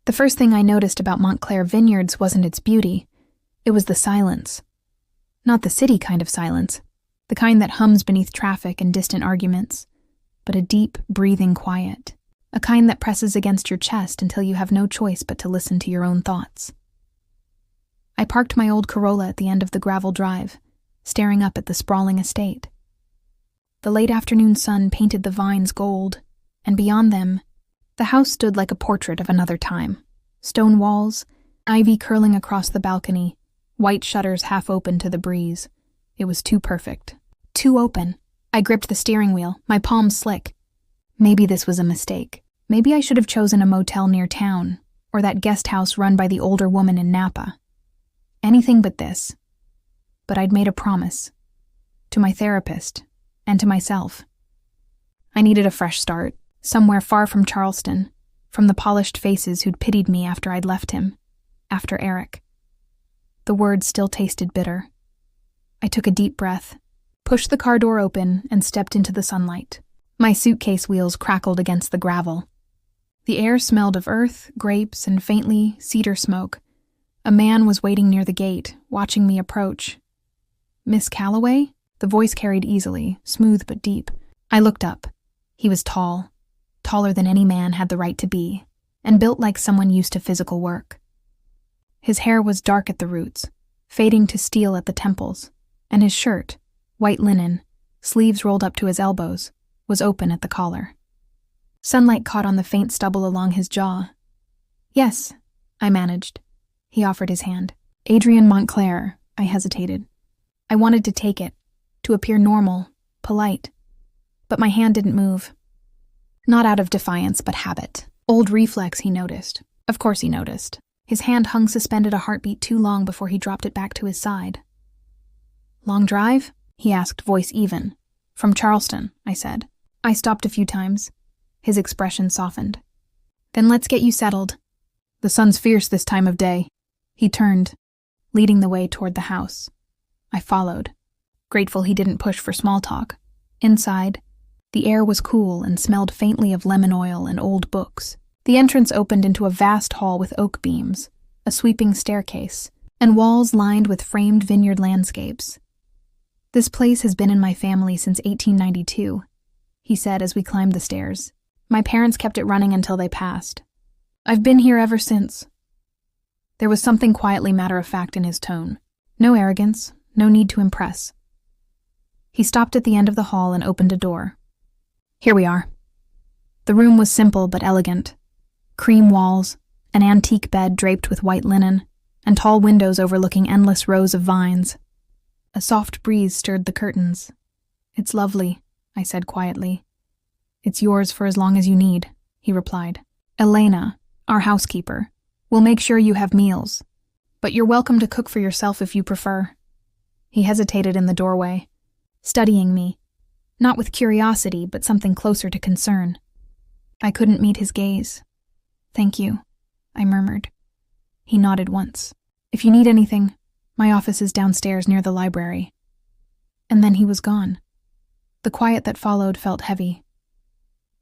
The first thing I noticed about Montclair Vineyards wasn't its beauty, it was the silence. Not the city kind of silence, the kind that hums beneath traffic and distant arguments, but a deep, breathing quiet, a kind that presses against your chest until you have no choice but to listen to your own thoughts. I parked my old Corolla at the end of the gravel drive, staring up at the sprawling estate. The late afternoon sun painted the vines gold, and beyond them, the house stood like a portrait of another time. Stone walls, ivy curling across the balcony, white shutters half open to the breeze. It was too perfect. Too open. I gripped the steering wheel, my palms slick. Maybe this was a mistake. Maybe I should have chosen a motel near town, or that guest house run by the older woman in Napa. Anything but this. But I'd made a promise. To my therapist, and to myself. I needed a fresh start, somewhere far from Charleston, from the polished faces who'd pitied me after I'd left him, after Eric. The words still tasted bitter. I took a deep breath, pushed the car door open, and stepped into the sunlight. My suitcase wheels crackled against the gravel. The air smelled of earth, grapes, and faintly cedar smoke. A man was waiting near the gate, watching me approach. "Miss Calloway?" The voice carried easily, smooth but deep. I looked up. He was tall, taller than any man had the right to be, and built like someone used to physical work. His hair was dark at the roots, fading to steel at the temples, and his shirt, white linen, sleeves rolled up to his elbows, was open at the collar. Sunlight caught on the faint stubble along his jaw. "Yes," I managed. He offered his hand. "Adrian Montclair," I hesitated. I wanted to take it, to appear normal, polite. But my hand didn't move. Not out of defiance, but habit. Old reflex, he noticed. Of course he noticed. His hand hung suspended a heartbeat too long before he dropped it back to his side. "Long drive?" he asked, voice even. "From Charleston," I said. I stopped a few times. His expression softened. "Then let's get you settled. The sun's fierce this time of day." He turned, leading the way toward the house. I followed, grateful he didn't push for small talk. Inside, the air was cool and smelled faintly of lemon oil and old books. The entrance opened into a vast hall with oak beams, a sweeping staircase, and walls lined with framed vineyard landscapes. "This place has been in my family since 1892, he said as we climbed the stairs. "My parents kept it running until they passed. I've been here ever since." There was something quietly matter-of-fact in his tone. No arrogance, no need to impress. He stopped at the end of the hall and opened a door. "Here we are." The room was simple but elegant. Cream walls, an antique bed draped with white linen, and tall windows overlooking endless rows of vines. A soft breeze stirred the curtains. "It's lovely," I said quietly. "It's yours for as long as you need," he replied. "Elena, our housekeeper, will make sure you have meals, but you're welcome to cook for yourself if you prefer." He hesitated in the doorway, studying me, not with curiosity, but something closer to concern. I couldn't meet his gaze. "Thank you," I murmured. He nodded once. "If you need anything, my office is downstairs near the library." And then he was gone. The quiet that followed felt heavy.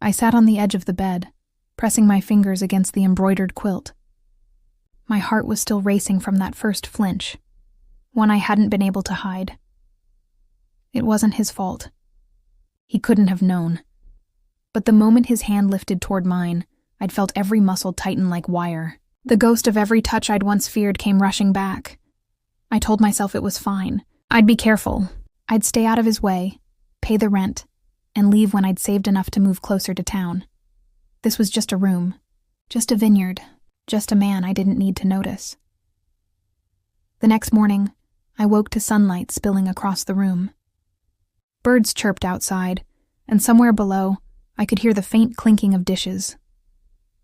I sat on the edge of the bed, pressing my fingers against the embroidered quilt. My heart was still racing from that first flinch, one I hadn't been able to hide. It wasn't his fault. He couldn't have known. But the moment his hand lifted toward mine, I'd felt every muscle tighten like wire. The ghost of every touch I'd once feared came rushing back. I told myself it was fine. I'd be careful. I'd stay out of his way, pay the rent, and leave when I'd saved enough to move closer to town. This was just a room, just a vineyard, just a man I didn't need to notice. The next morning, I woke to sunlight spilling across the room. Birds chirped outside, and somewhere below, I could hear the faint clinking of dishes.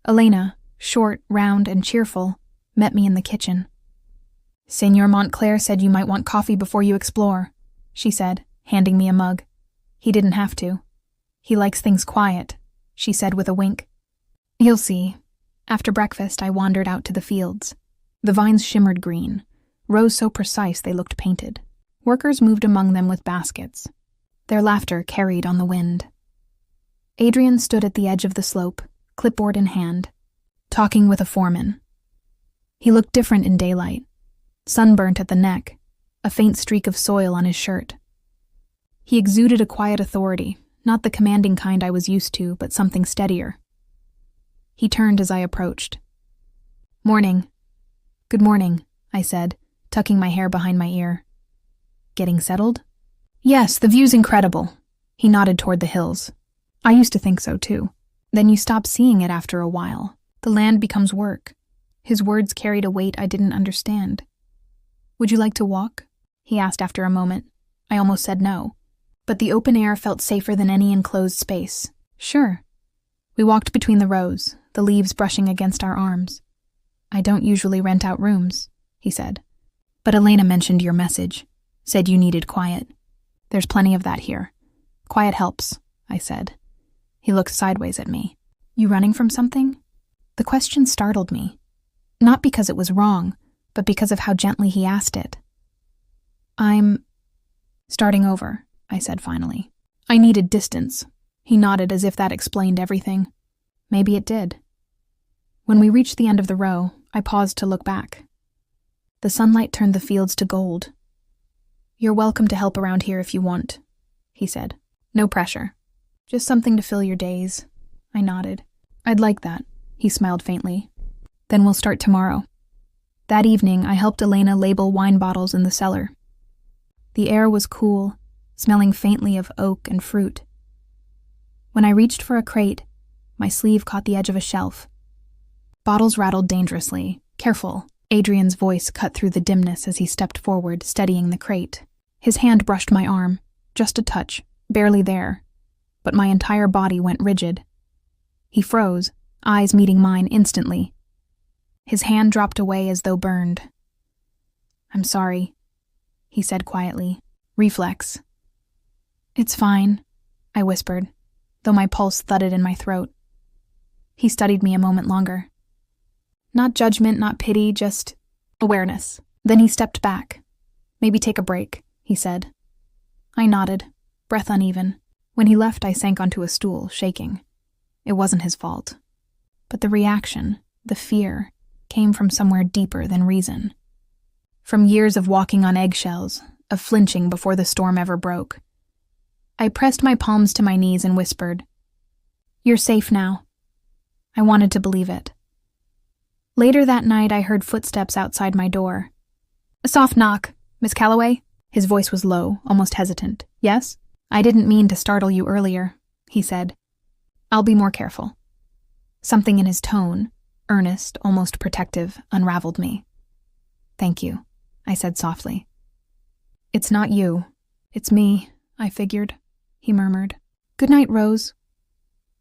Elena, short, round, and cheerful, met me in the kitchen. "Senor Montclair said you might want coffee before you explore," she said, handing me a mug. "He didn't have to. He likes things quiet," she said with a wink. "You'll see." After breakfast, I wandered out to the fields. The vines shimmered green, rows so precise they looked painted. Workers moved among them with baskets. Their laughter carried on the wind. Adrian stood at the edge of the slope, clipboard in hand. talking with a foreman. He looked different in daylight, sunburnt at the neck, a faint streak of soil on his shirt. He exuded a quiet authority, not the commanding kind I was used to, but something steadier. He turned as I approached. "Morning." "Good morning," I said, tucking my hair behind my ear. "Getting settled?" "Yes, the view's incredible." He nodded toward the hills. "I used to think so, too. Then you stop seeing it after a while. The land becomes work." His words carried a weight I didn't understand. "Would you like to walk?" he asked after a moment. I almost said no, but the open air felt safer than any enclosed space. "Sure." We walked between the rows, the leaves brushing against our arms. "I don't usually rent out rooms," he said. "But Elena mentioned your message, said you needed quiet. There's plenty of that here. Quiet helps," I said. He looked sideways at me. "You running from something?" The question startled me, not because it was wrong, but because of how gently he asked it. "I'm starting over," I said finally. "I needed distance." He nodded as if that explained everything. Maybe it did. When we reached the end of the row, I paused to look back. The sunlight turned the fields to gold. "You're welcome to help around here if you want," he said. "No pressure. Just something to fill your days." I nodded. "I'd like that," he smiled faintly. "Then we'll start tomorrow." That evening, I helped Elena label wine bottles in the cellar. The air was cool, smelling faintly of oak and fruit. When I reached for a crate, my sleeve caught the edge of a shelf. Bottles rattled dangerously. "Careful," Adrian's voice cut through the dimness as he stepped forward, steadying the crate. His hand brushed my arm, just a touch, barely there, but my entire body went rigid. He froze, eyes meeting mine instantly. His hand dropped away as though burned. "I'm sorry," he said quietly. Reflex. "It's fine," I whispered, though my pulse thudded in my throat. He studied me a moment longer. Not judgment, not pity, just awareness. Then he stepped back. "Maybe take a break," he said. I nodded, breath uneven. When he left, I sank onto a stool, shaking. It wasn't his fault. But the reaction, the fear, came from somewhere deeper than reason. From years of walking on eggshells, of flinching before the storm ever broke. I pressed my palms to my knees and whispered, "You're safe now." I wanted to believe it. Later that night, I heard footsteps outside my door. A soft knock. "Miss Calloway?" His voice was low, almost hesitant. "Yes?" "I didn't mean to startle you earlier," he said. "I'll be more careful." Something in his tone, earnest, almost protective, unraveled me. "Thank you," I said softly. "It's not you. It's me, I figured," he murmured. "Good night, Rose."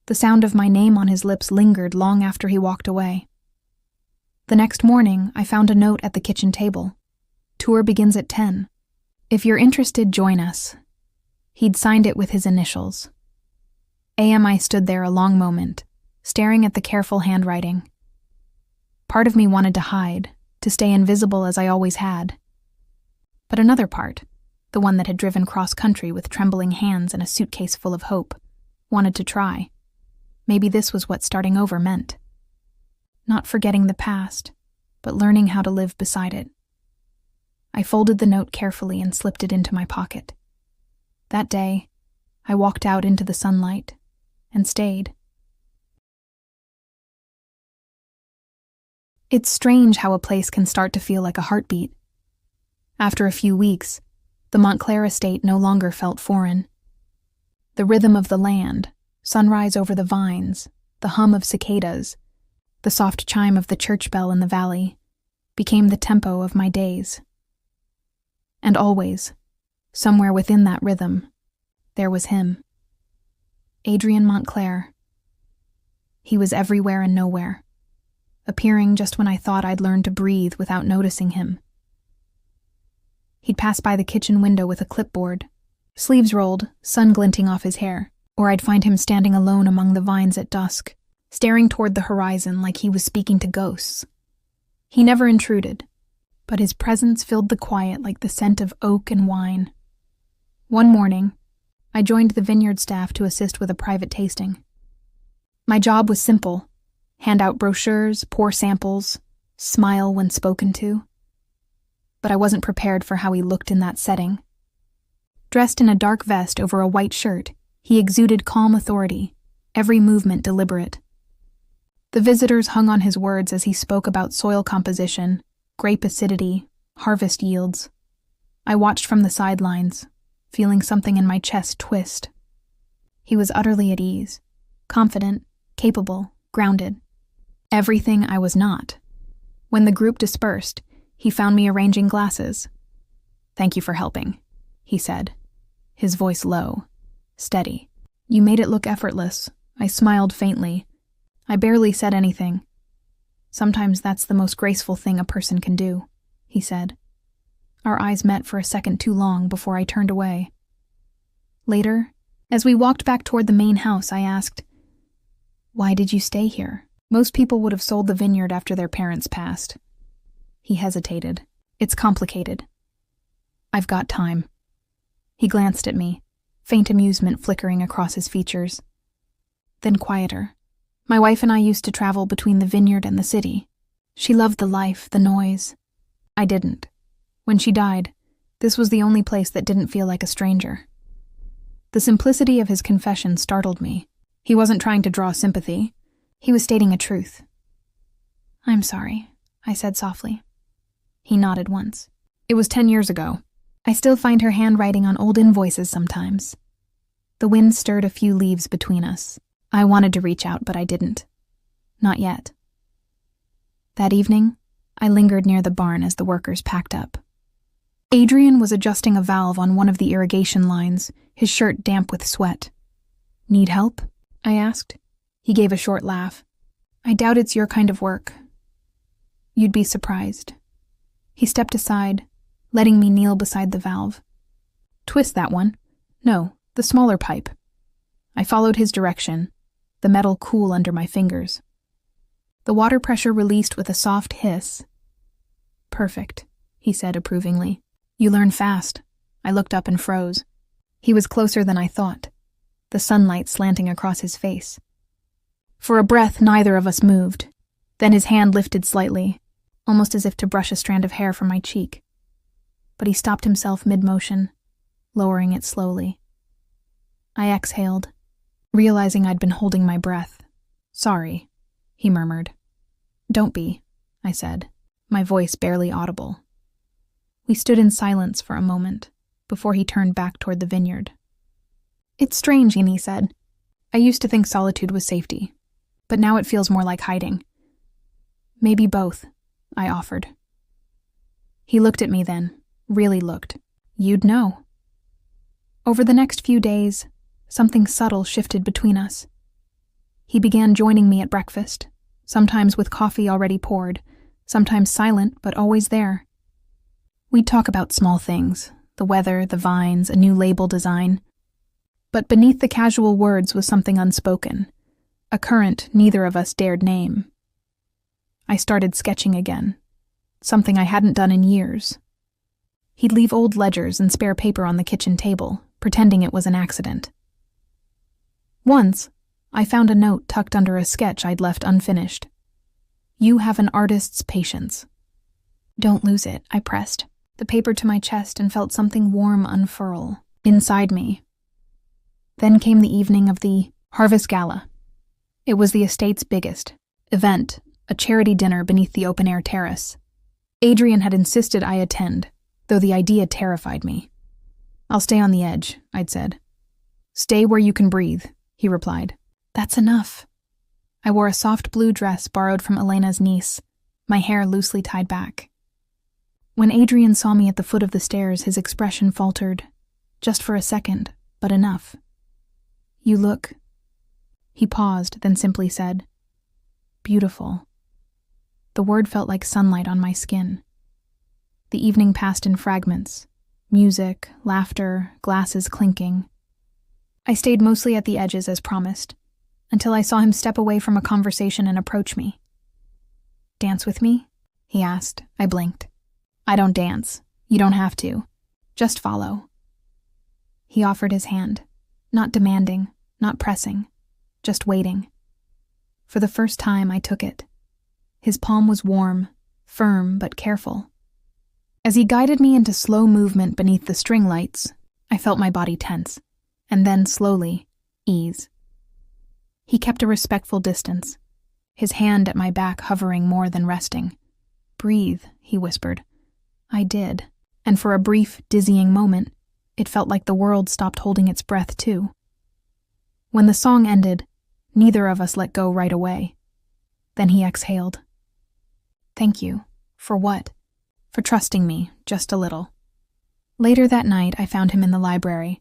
The sound of my name on his lips lingered long after he walked away. The next morning, I found a note at the kitchen table. "Tour begins at 10. If you're interested, join us." He'd signed it with his initials. I stood there a long moment, staring at the careful handwriting. Part of me wanted to hide, to stay invisible as I always had. But another part, the one that had driven cross-country with trembling hands and a suitcase full of hope, wanted to try. Maybe this was what starting over meant. Not forgetting the past, but learning how to live beside it. I folded the note carefully and slipped it into my pocket. That day, I walked out into the sunlight and stayed. It's strange how a place can start to feel like a heartbeat. After a few weeks, the Montclair estate no longer felt foreign. The rhythm of the land, sunrise over the vines, the hum of cicadas, the soft chime of the church bell in the valley, became the tempo of my days. And always, somewhere within that rhythm, there was him. Adrian Montclair. He was everywhere and nowhere, appearing just when I thought I'd learned to breathe without noticing him. He'd pass by the kitchen window with a clipboard, sleeves rolled, sun glinting off his hair, or I'd find him standing alone among the vines at dusk, staring toward the horizon like he was speaking to ghosts. He never intruded, but his presence filled the quiet like the scent of oak and wine. One morning, I joined the Vineyard staff to assist with a private tasting. My job was simple, hand out brochures, pour samples, smile when spoken to. But I wasn't prepared for how he looked in that setting. Dressed in a dark vest over a white shirt, he exuded calm authority, every movement deliberate. The visitors hung on his words as he spoke about soil composition, grape acidity, harvest yields. I watched from the sidelines, feeling something in my chest twist. He was utterly at ease, confident, capable, grounded. Everything I was not. When the group dispersed, he found me arranging glasses. "Thank you for helping," he said, his voice low, steady. "You made it look effortless." I smiled faintly. I barely said anything. "Sometimes that's the most graceful thing a person can do," he said. Our eyes met for a second too long before I turned away. Later, as we walked back toward the main house, I asked, "Why did you stay here? Most people would have sold the vineyard after their parents passed." He hesitated. "It's complicated. I've got time." He glanced at me, faint amusement flickering across his features. Then quieter. "My wife and I used to travel between the vineyard and the city. She loved the life, the noise. I didn't. When she died, this was the only place that didn't feel like a stranger." The simplicity of his confession startled me. He wasn't trying to draw sympathy. He was stating a truth. "I'm sorry," I said softly. He nodded once. "It was 10 years ago. I still find her handwriting on old invoices sometimes." The wind stirred a few leaves between us. I wanted to reach out, but I didn't. Not yet. That evening, I lingered near the barn as the workers packed up. Adrian was adjusting a valve on one of the irrigation lines, his shirt damp with sweat. "Need help?" I asked. He gave a short laugh. "I doubt it's your kind of work. You'd be surprised." He stepped aside, letting me kneel beside the valve. "Twist that one." "No, the smaller pipe." I followed his direction, the metal cool under my fingers. The water pressure released with a soft hiss. "Perfect," he said approvingly. "You learn fast." I looked up and froze. He was closer than I thought, the sunlight slanting across his face. For a breath, neither of us moved. Then his hand lifted slightly, almost as if to brush a strand of hair from my cheek. But he stopped himself mid-motion, lowering it slowly. I exhaled, realizing I'd been holding my breath. "Sorry," he murmured. "Don't be," I said, my voice barely audible. We stood in silence for a moment, before he turned back toward the vineyard. "It's strange," he said. "I used to think solitude was safety, but now it feels more like hiding." "Maybe both," I offered. He looked at me then, really looked. "You'd know." Over the next few days, something subtle shifted between us. He began joining me at breakfast, sometimes with coffee already poured, sometimes silent but always there. We'd talk about small things, the weather, the vines, a new label design. But beneath the casual words was something unspoken, a current neither of us dared name. I started sketching again, something I hadn't done in years. He'd leave old ledgers and spare paper on the kitchen table, pretending it was an accident. Once, I found a note tucked under a sketch I'd left unfinished. "You have an artist's patience." "Don't lose it," I pressed the paper to my chest and felt something warm unfurl inside me. Then came the evening of the Harvest Gala. It was the estate's biggest event, a charity dinner beneath the open-air terrace. Adrian had insisted I attend, though the idea terrified me. "I'll stay on the edge," I'd said. "Stay where you can breathe," he replied. "That's enough." I wore a soft blue dress borrowed from Elena's niece, my hair loosely tied back. When Adrian saw me at the foot of the stairs, his expression faltered. Just for a second, but enough. "You look..." He paused, then simply said, "Beautiful." The word felt like sunlight on my skin. The evening passed in fragments. Music, laughter, glasses clinking. I stayed mostly at the edges as promised, until I saw him step away from a conversation and approach me. "Dance with me?" he asked. I blinked. "I don't dance. You don't have to. Just follow." He offered his hand, not demanding, not pressing, just waiting. For the first time, I took it. His palm was warm, firm but careful. As he guided me into slow movement beneath the string lights, I felt my body tense, and then slowly ease. He kept a respectful distance, his hand at my back hovering more than resting. "Breathe," he whispered. I did, and for a brief, dizzying moment, it felt like the world stopped holding its breath too. When the song ended, neither of us let go right away. Then he exhaled. "Thank you. For what?" "For trusting me, just a little." Later that night, I found him in the library.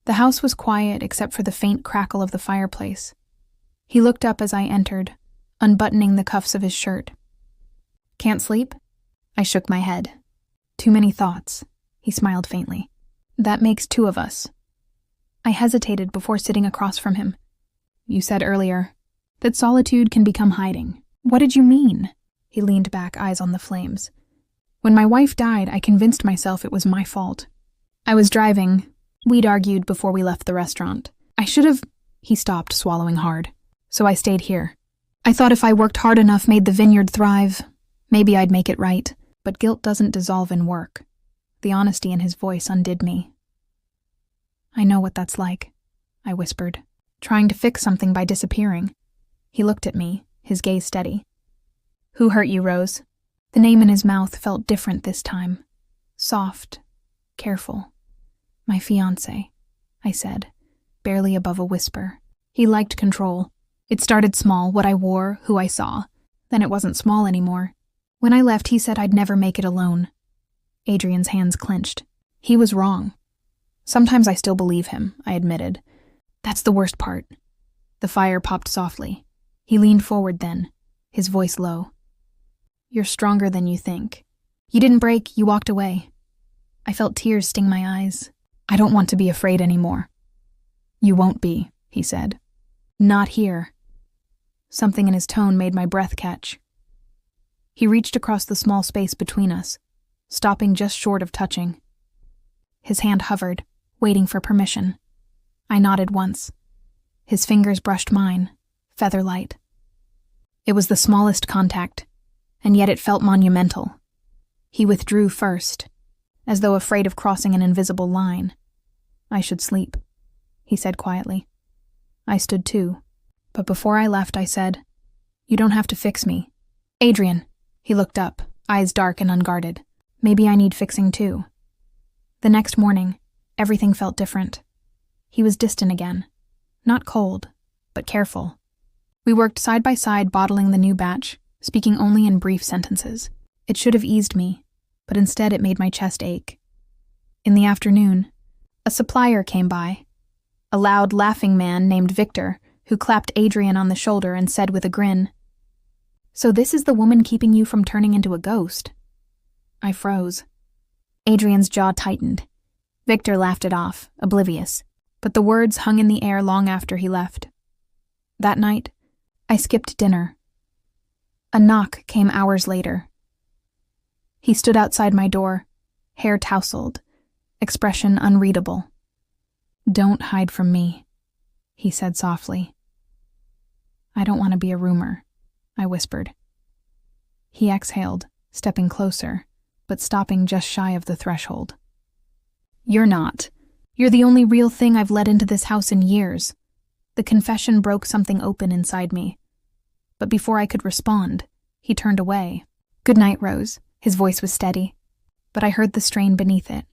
The house was quiet except for the faint crackle of the fireplace. He looked up as I entered, unbuttoning the cuffs of his shirt. "Can't sleep?" I shook my head. "Too many thoughts." He smiled faintly. "That makes two of us." I hesitated before sitting across from him. "You said earlier that solitude can become hiding. What did you mean?" He leaned back, eyes on the flames. "When my wife died, I convinced myself it was my fault. I was driving. We'd argued before we left the restaurant. I should have..." He stopped, swallowing hard. "So I stayed here. I thought if I worked hard enough, made the vineyard thrive, maybe I'd make it right. But guilt doesn't dissolve in work." The honesty in his voice undid me. "I know what that's like," I whispered, trying to fix something by disappearing. He looked at me, his gaze steady. "Who hurt you, Rose?" The name in his mouth felt different this time. Soft, careful. "My fiancé," I said, barely above a whisper. He liked control. It started small, what I wore, who I saw. Then it wasn't small anymore. When I left, he said I'd never make it alone. Adrian's hands clenched. He was wrong. Sometimes I still believe him, I admitted. That's the worst part. The fire popped softly. He leaned forward then, his voice low. "You're stronger than you think. You didn't break, you walked away." I felt tears sting my eyes. "I don't want to be afraid anymore." "You won't be," he said. "Not here." Something in his tone made my breath catch. He reached across the small space between us, stopping just short of touching. His hand hovered, waiting for permission. I nodded once. His fingers brushed mine, feather light. It was the smallest contact, and yet it felt monumental. He withdrew first, as though afraid of crossing an invisible line. "I should sleep," he said quietly. I stood too, but before I left I said, "You don't have to fix me." "Adrian." He looked up, eyes dark and unguarded. "Maybe I need fixing too." The next morning, everything felt different. He was distant again. Not cold, but careful. We worked side by side bottling the new batch, speaking only in brief sentences. It should have eased me, but instead it made my chest ache. In the afternoon, a supplier came by. A loud, laughing man named Victor, who clapped Adrian on the shoulder and said with a grin, "So this is the woman keeping you from turning into a ghost?" I froze. Adrian's jaw tightened. Victor laughed it off, oblivious, but the words hung in the air long after he left. That night, I skipped dinner. A knock came hours later. He stood outside my door, hair tousled, expression unreadable. "Don't hide from me," he said softly. "I don't want to be a rumor," I whispered. He exhaled, stepping closer, but stopping just shy of the threshold. "You're not. You're the only real thing I've let into this house in years." The confession broke something open inside me. But before I could respond, he turned away. "Good night, Rose." His voice was steady, but I heard the strain beneath it.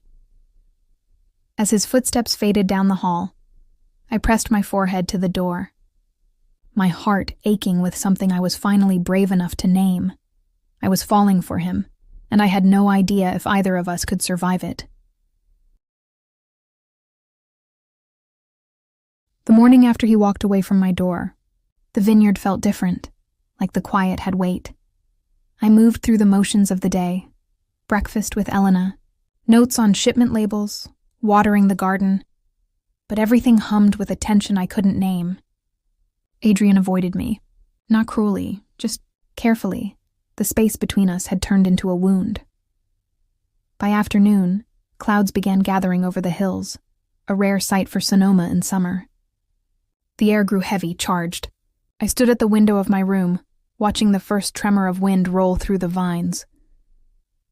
As his footsteps faded down the hall, I pressed my forehead to the door, my heart aching with something I was finally brave enough to name. I was falling for him, and I had no idea if either of us could survive it. The morning after he walked away from my door, the vineyard felt different, like the quiet had weight. I moved through the motions of the day, breakfast with Elena, notes on shipment labels, watering the garden, but everything hummed with a tension I couldn't name. Adrian avoided me, not cruelly, just carefully. The space between us had turned into a wound. By afternoon, clouds began gathering over the hills, a rare sight for Sonoma in summer. The air grew heavy, charged. I stood at the window of my room, watching the first tremor of wind roll through the vines.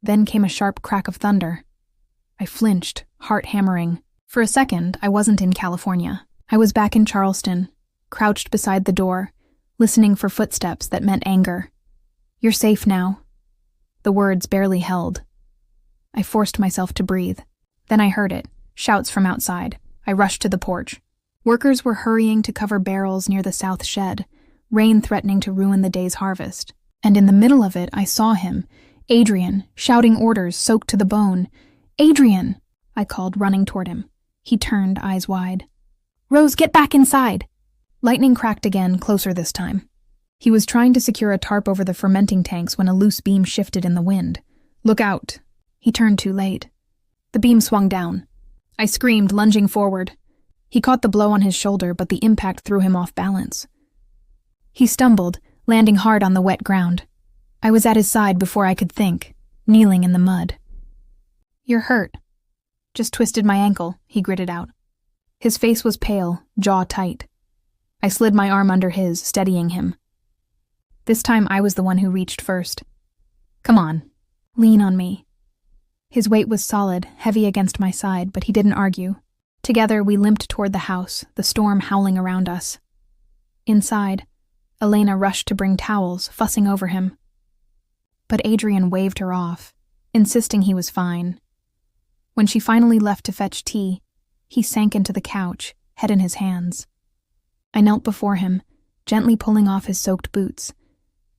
Then came a sharp crack of thunder. I flinched, heart hammering. For a second, I wasn't in California. I was back in Charleston, crouched beside the door, listening for footsteps that meant anger. "You're safe now." The words barely held. I forced myself to breathe. Then I heard it, shouts from outside. I rushed to the porch. Workers were hurrying to cover barrels near the south shed, rain threatening to ruin the day's harvest. And in the middle of it, I saw him, Adrian, shouting orders soaked to the bone. "Adrian!" I called, running toward him. He turned, eyes wide. "Rose, get back inside!" Lightning cracked again, closer this time. He was trying to secure a tarp over the fermenting tanks when a loose beam shifted in the wind. "Look out!" He turned too late. The beam swung down. I screamed, lunging forward. He caught the blow on his shoulder, but the impact threw him off balance. He stumbled, landing hard on the wet ground. I was at his side before I could think, kneeling in the mud. "You're hurt." "Just twisted my ankle," he gritted out. His face was pale, jaw tight. I slid my arm under his, steadying him. This time I was the one who reached first. "Come on, lean on me." His weight was solid, heavy against my side, but he didn't argue. Together we limped toward the house, the storm howling around us. Inside, Elena rushed to bring towels, fussing over him. But Adrian waved her off, insisting he was fine. When she finally left to fetch tea, he sank into the couch, head in his hands. I knelt before him, gently pulling off his soaked boots.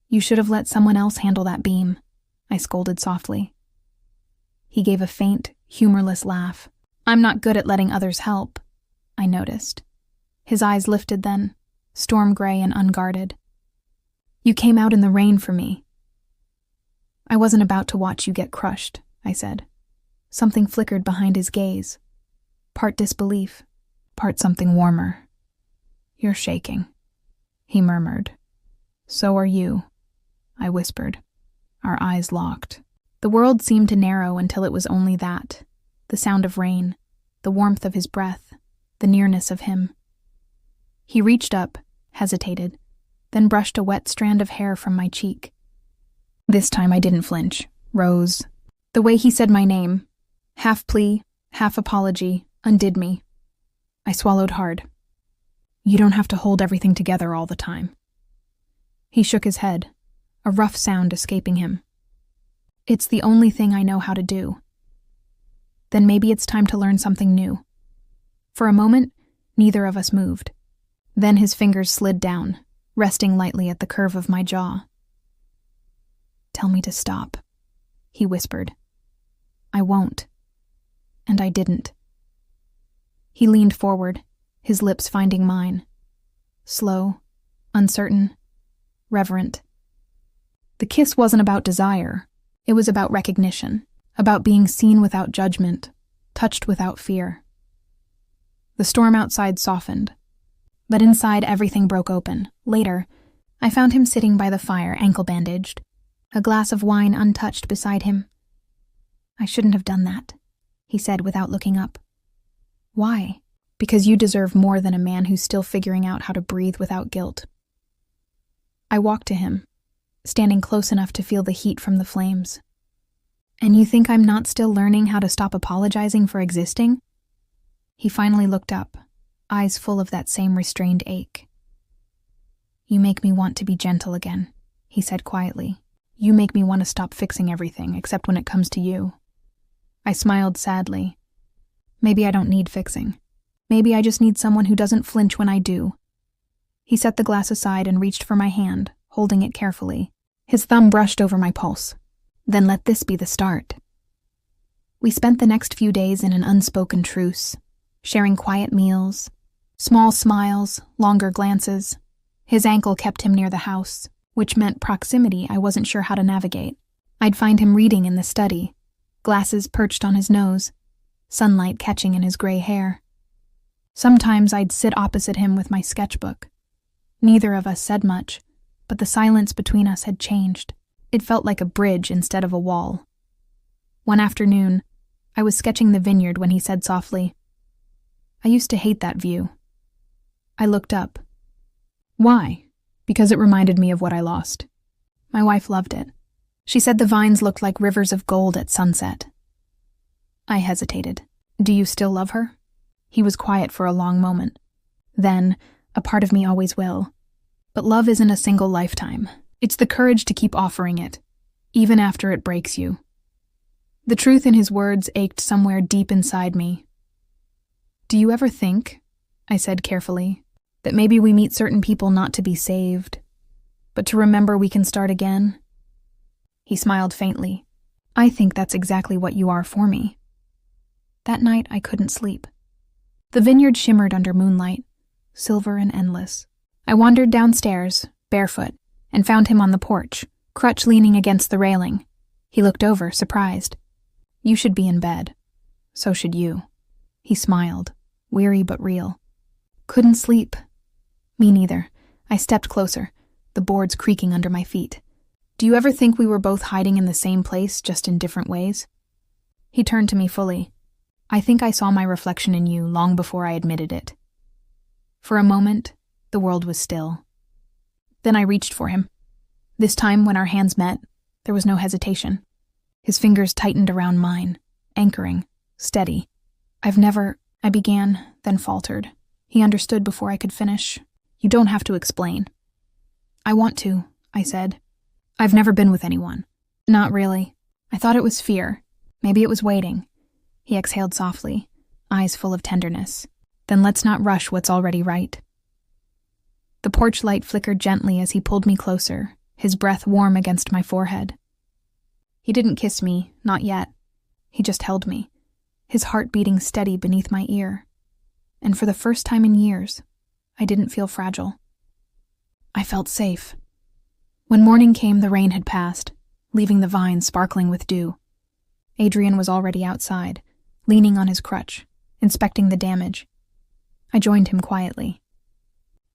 "You should have let someone else handle that beam," I scolded softly. He gave a faint, humorless laugh. "I'm not good at letting others help," I noticed. His eyes lifted then, storm gray and unguarded. "You came out in the rain for me." "I wasn't about to watch you get crushed," I said. Something flickered behind his gaze. Part disbelief, part something warmer. "You're shaking," he murmured. "So are you," I whispered. Our eyes locked. The world seemed to narrow until it was only that. The sound of rain, the warmth of his breath, the nearness of him. He reached up, hesitated, then brushed a wet strand of hair from my cheek. This time I didn't flinch. "Rose." The way he said my name, half plea, half apology, undid me. I swallowed hard. "You don't have to hold everything together all the time." He shook his head, a rough sound escaping him. "It's the only thing I know how to do." Then maybe it's time to learn something new. For a moment, neither of us moved. Then his fingers slid down, resting lightly at the curve of my jaw. "Tell me to stop," he whispered. "I won't." And I didn't. He leaned forward, his lips finding mine. Slow, uncertain, reverent. The kiss wasn't about desire. It was about recognition, about being seen without judgment, touched without fear. The storm outside softened, but inside everything broke open. Later, I found him sitting by the fire, ankle-bandaged, a glass of wine untouched beside him. "I shouldn't have done that," he said without looking up. "Why?" "Because you deserve more than a man who's still figuring out how to breathe without guilt." I walked to him, standing close enough to feel the heat from the flames. "And you think I'm not still learning how to stop apologizing for existing?" He finally looked up, eyes full of that same restrained ache. "You make me want to be gentle again," he said quietly. "You make me want to stop fixing everything, except when it comes to you." I smiled sadly. Maybe I don't need fixing. Maybe I just need someone who doesn't flinch when I do. He set the glass aside and reached for my hand, holding it carefully. His thumb brushed over my pulse. "Then let this be the start." We spent the next few days in an unspoken truce, sharing quiet meals, small smiles, longer glances. His ankle kept him near the house, which meant proximity I wasn't sure how to navigate. I'd find him reading in the study, glasses perched on his nose, sunlight catching in his gray hair. Sometimes I'd sit opposite him with my sketchbook. Neither of us said much, but the silence between us had changed. It felt like a bridge instead of a wall. One afternoon, I was sketching the vineyard when he said softly, "I used to hate that view." I looked up. "Why?" because it reminded me of what I lost. My wife loved it. She said the vines looked like rivers of gold at sunset. I hesitated. Do you still love her? He was quiet for a long moment. Then, a part of me always will. But love isn't a single lifetime. It's the courage to keep offering it, even after it breaks you. The truth in his words ached somewhere deep inside me. Do you ever think, I said carefully, that maybe we meet certain people not to be saved, but to remember we can start again? He smiled faintly. I think that's exactly what you are for me. That night I couldn't sleep. The vineyard shimmered under moonlight, silver and endless. I wandered downstairs, barefoot, and found him on the porch, crutch leaning against the railing. He looked over, surprised. You should be in bed. So should you. He smiled, weary but real. Couldn't sleep. Me neither. I stepped closer, the boards creaking under my feet. Do you ever think we were both hiding in the same place, just in different ways? He turned to me fully. I think I saw my reflection in you long before I admitted it. For a moment, the world was still. Then I reached for him. This time, when our hands met, there was no hesitation. His fingers tightened around mine, anchoring, steady. I began, then faltered. He understood before I could finish. You don't have to explain. I want to, I said. I've never been with anyone. Not really. I thought it was fear. Maybe it was waiting. He exhaled softly, eyes full of tenderness. Then let's not rush what's already right. The porch light flickered gently as he pulled me closer, his breath warm against my forehead. He didn't kiss me, not yet. He just held me, his heart beating steady beneath my ear. And for the first time in years, I didn't feel fragile. I felt safe. When morning came, the rain had passed, leaving the vines sparkling with dew. Adrian was already outside, leaning on his crutch, inspecting the damage. I joined him quietly.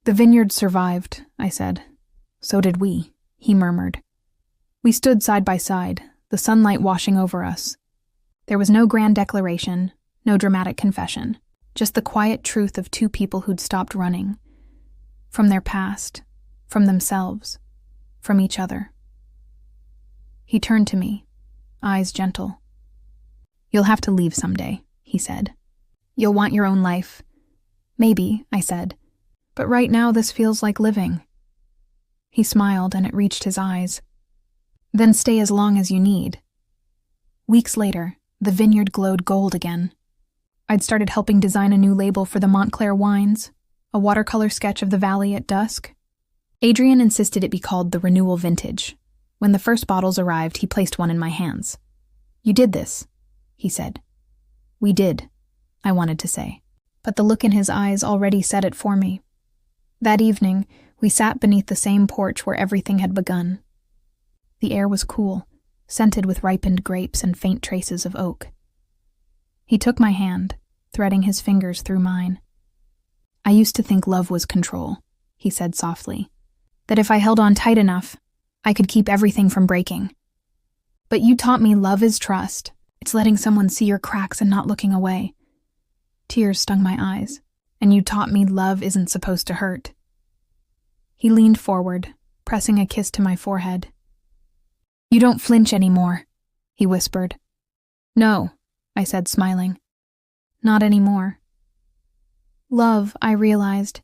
The vineyard survived, I said. So did we, he murmured. We stood side by side, the sunlight washing over us. There was no grand declaration, no dramatic confession, just the quiet truth of two people who'd stopped running. From their past, from themselves, from each other. He turned to me, eyes gentle. You'll have to leave someday, he said. You'll want your own life. Maybe, I said. But right now this feels like living. He smiled and it reached his eyes. Then stay as long as you need. Weeks later, the vineyard glowed gold again. I'd started helping design a new label for the Montclair wines, a watercolor sketch of the valley at dusk. Adrian insisted it be called the Renewal Vintage. When the first bottles arrived, he placed one in my hands. You did this, he said. We did, I wanted to say, but the look in his eyes already said it for me. That evening, we sat beneath the same porch where everything had begun. The air was cool, scented with ripened grapes and faint traces of oak. He took my hand, threading his fingers through mine. I used to think love was control, he said softly, that if I held on tight enough, I could keep everything from breaking. But you taught me love is trust. It's letting someone see your cracks and not looking away. Tears stung my eyes, and you taught me love isn't supposed to hurt. He leaned forward, pressing a kiss to my forehead. You don't flinch anymore, he whispered. No, I said, smiling. Not anymore. Love, I realized,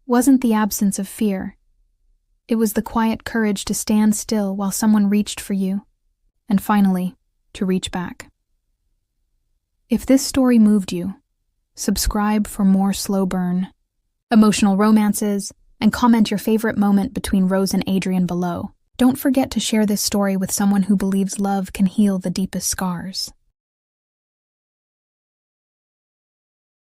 wasn't the absence of fear. It was the quiet courage to stand still while someone reached for you, and finally, to reach back. If this story moved you, subscribe for more slow burn, emotional romances, and comment your favorite moment between Rose and Adrian below. Don't forget to share this story with someone who believes love can heal the deepest scars.